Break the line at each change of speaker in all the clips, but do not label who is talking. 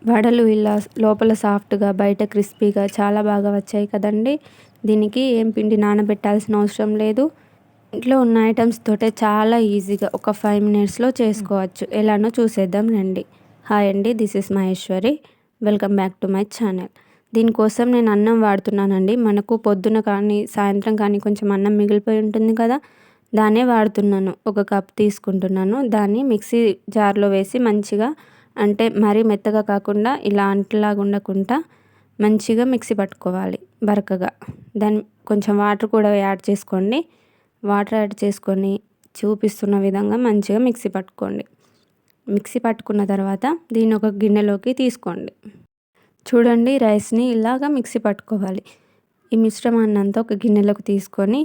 వడలు ఇలా లోపల సాఫ్ట్‌గా బయట క్రిస్పీగా చాలా బాగా వచ్చాయి కదండీ! దీనికి ఏం పిండి నానబెట్టాల్సిన అవసరం లేదు. ఇంట్లో ఉన్న ఐటెమ్స్ తోటే చాలా ఈజీగా ఒక 5 మినిట్స్‌లో చేసుకోవచ్చు. ఎలానో చూసేద్దాం రండి. హాయ్ అండి. This is Maheshwari. Welcome back to my channel. దీనికోసం నేను అన్నం వాడుతున్నానండి. మనకు పొద్దున కానీ, సాయంత్రం కానీ కొంచెం అన్నం మిగిలిపోయి ఉంటుంది కదా! దాన్నే వాడుతున్నాను. ఒక కప్ తీసుకుంటున్నాను. దాన్ని మిక్సీ జార్‌లో వేసి మంచిగా అంటే మరీ మెత్తగా కాకుండా ఇలా అంటులాగా ఉండకుండా మంచిగా మిక్సీ పట్టుకోవాలి బరకగా. దాన్ని కొంచెం వాటర్ కూడా యాడ్ చేసుకోండి. వాటర్ యాడ్ చేసుకొని చూపిస్తున్న విధంగా మంచిగా మిక్సీ పట్టుకోండి. మిక్సీ పట్టుకున్న తర్వాత దీన్ని ఒక గిన్నెలోకి తీసుకోండి. చూడండి రైస్‌ని ఇలాగా మిక్సీ పట్టుకోవాలి. ఈ మిశ్రమాన్నంతా ఒక గిన్నెలోకి తీసుకొని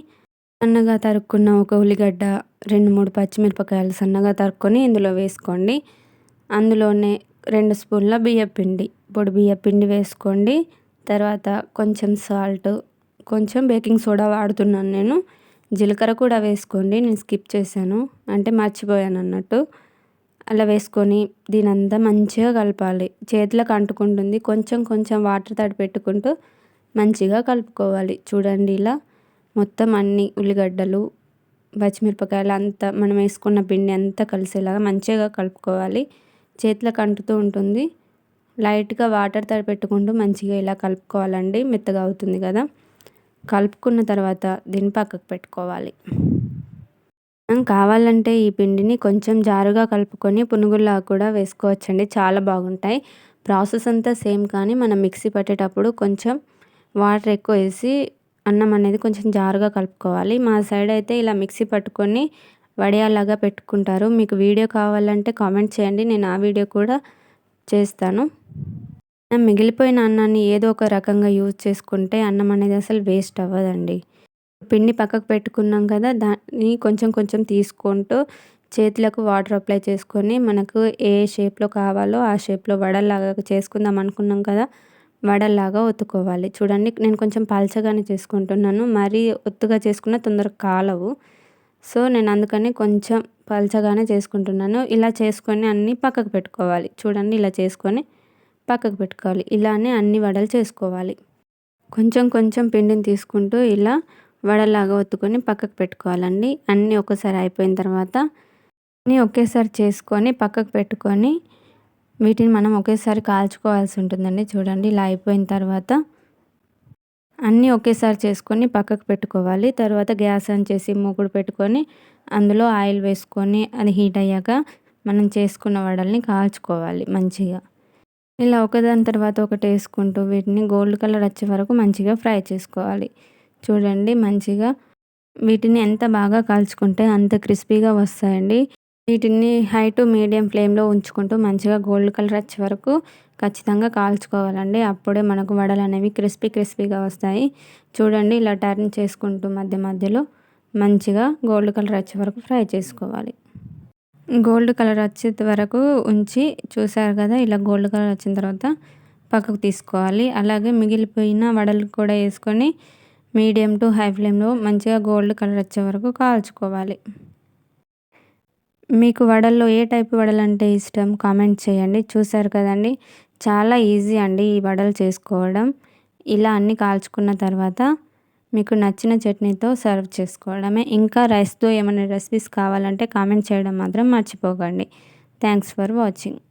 సన్నగా తరుక్కున్న ఒక ఉల్లిగడ్డ, 2, 3 పచ్చిమిరపకాయలు సన్నగా తరుక్కొని ఇందులో వేసుకోండి. అందులోనే 2 స్పూన్ల బియ్యపిండి, పొడి బియ్యపిండి వేసుకోండి. తర్వాత కొంచెం సాల్ట్, కొంచెం బేకింగ్ సోడా వాడుతున్నాను నేను. జీలకర్ర కూడా వేసుకోండి. నేను స్కిప్ చేశాను అంటే మర్చిపోయాను అన్నట్టు. అలా వేసుకొని దీనంతా మంచిగా కలపాలి. చేతులకు అంటుకుంటుంది. కొంచెం కొంచెం వాటర్ తడి పెట్టుకుంటూ మంచిగా కలుపుకోవాలి. చూడండి ఇలా మొత్తం అన్ని ఉల్లిగడ్డలు, పచ్చిమిరపకాయలు అంతా మనం వేసుకున్న పిండి అంతా కలిసేలాగా మంచిగా కలుపుకోవాలి. చేతులకు అంటుతూ ఉంటుంది. లైట్‌గా వాటర్ తడి పెట్టుకుంటూ మంచిగా ఇలా కలుపుకోవాలండి. మెత్తగా అవుతుంది కదా! కలుపుకున్న తర్వాత దీన్ని పక్కకు పెట్టుకోవాలి. మనం కావాలంటే ఈ పిండిని కొంచెం జారుగా కలుపుకొని పునుగుల్లా కూడా వేసుకోవచ్చండి. చాలా బాగుంటాయి. ప్రాసెస్ అంతా సేమ్ కానీ మనం మిక్సీ పట్టేటప్పుడు కొంచెం వాటర్ ఎక్కువ వేసి అన్నం అనేది కొంచెం జారుగా కలుపుకోవాలి. మా సైడ్ అయితే ఇలా మిక్సీ పట్టుకొని వడియాల్లాగా పెట్టుకుంటారు. మీకు వీడియో కావాలంటే కామెంట్ చేయండి. నేను ఆ వీడియో కూడా చేస్తాను. మిగిలిపోయిన అన్నాన్ని ఏదో ఒక రకంగా యూజ్ చేసుకుంటే అన్నం అనేది అసలు వేస్ట్ అవ్వదండి. పిండి పక్కకు పెట్టుకున్నాం కదా! దాన్ని కొంచెం కొంచెం తీసుకుంటూ చేతులకు వాటర్ అప్లై చేసుకొని మనకు ఏ షేప్‌లో కావాలో ఆ షేప్‌లో వడల్లాగా చేసుకుందాం అనుకున్నాం కదా! వడల్లాగా ఒత్తుకోవాలి. చూడండి నేను కొంచెం పల్చగానే చేసుకుంటున్నాను. మరీ ఒత్తుగా చేసుకున్న తొందరగా కాలవు. సో, నేను అందుకని కొంచెం పల్చగానే చేసుకుంటున్నాను. ఇలా చేసుకొని అన్నీ పక్కకు పెట్టుకోవాలి. చూడండి ఇలా చేసుకొని పక్కకు పెట్టుకోవాలి. ఇలానే అన్ని వడలు చేసుకోవాలి. కొంచెం కొంచెం పిండిని తీసుకుంటూ ఇలా వడలాగా ఒత్తుకొని పక్కకు పెట్టుకోవాలండి. అన్నీ ఒక్కసారి అయిపోయిన తర్వాత అన్నీ ఒకేసారి చేసుకొని పక్కకు పెట్టుకొని వీటిని మనం ఒకేసారి కాల్చుకోవాల్సి ఉంటుందండి. చూడండి ఇలా అయిపోయిన తర్వాత అన్నీ ఒకేసారి చేసుకొని పక్కకు పెట్టుకోవాలి. తర్వాత గ్యాస్ ఆన్ చేసి మూకుడు పెట్టుకొని అందులో ఆయిల్ వేసుకొని అది హీట్ అయ్యాక మనం చేసుకున్న వడల్ని కాల్చుకోవాలి మంచిగా. ఇలా ఒకదాని తర్వాత ఒకటి వేసుకుంటూ వీటిని గోల్డ్ కలర్ వచ్చే వరకు మంచిగా ఫ్రై చేసుకోవాలి. చూడండి మంచిగా వీటిని ఎంత బాగా కాల్చుకుంటే అంత క్రిస్పీగా వస్తాయండి. వీటిని హై టు మీడియం ఫ్లేమ్‌లో ఉంచుకుంటూ మంచిగా గోల్డ్ కలర్ వచ్చే వరకు ఖచ్చితంగా కాల్చుకోవాలండి. అప్పుడే మనకు వడలు అనేవి క్రిస్పీగా వస్తాయి. చూడండి ఇలా టర్న్ చేసుకుంటూ మధ్య మధ్యలో మంచిగా గోల్డ్ కలర్ వచ్చే వరకు ఫ్రై చేసుకోవాలి. గోల్డ్ కలర్ వచ్చేంత వరకు ఉంచి చూసారు కదా! ఇలా గోల్డ్ కలర్ వచ్చిన తర్వాత పక్కకు తీసుకోవాలి. అలాగే మిగిలిపోయిన వడలు కూడా వేసుకొని మీడియం టు హై ఫ్లేమ్‌లో మంచిగా గోల్డ్ కలర్ వచ్చే వరకు కాల్చుకోవాలి. మీకు వడల్లో ఏ టైప్ వడలంటే ఇష్టం కామెంట్ చేయండి. చూసారు కదండీ! చాలా ఈజీ అండి ఈ వడలు చేసుకోవడం. ఇలా అన్నీ కాల్చుకున్న తర్వాత మీకు నచ్చిన చట్నీతో సర్వ్ చేసుకోవడమే. ఇంకా రైస్‌తో ఏమైనా రెసిపీస్ కావాలంటే కామెంట్ చేయడం మాత్రం మర్చిపోకండి. Thanks for watching.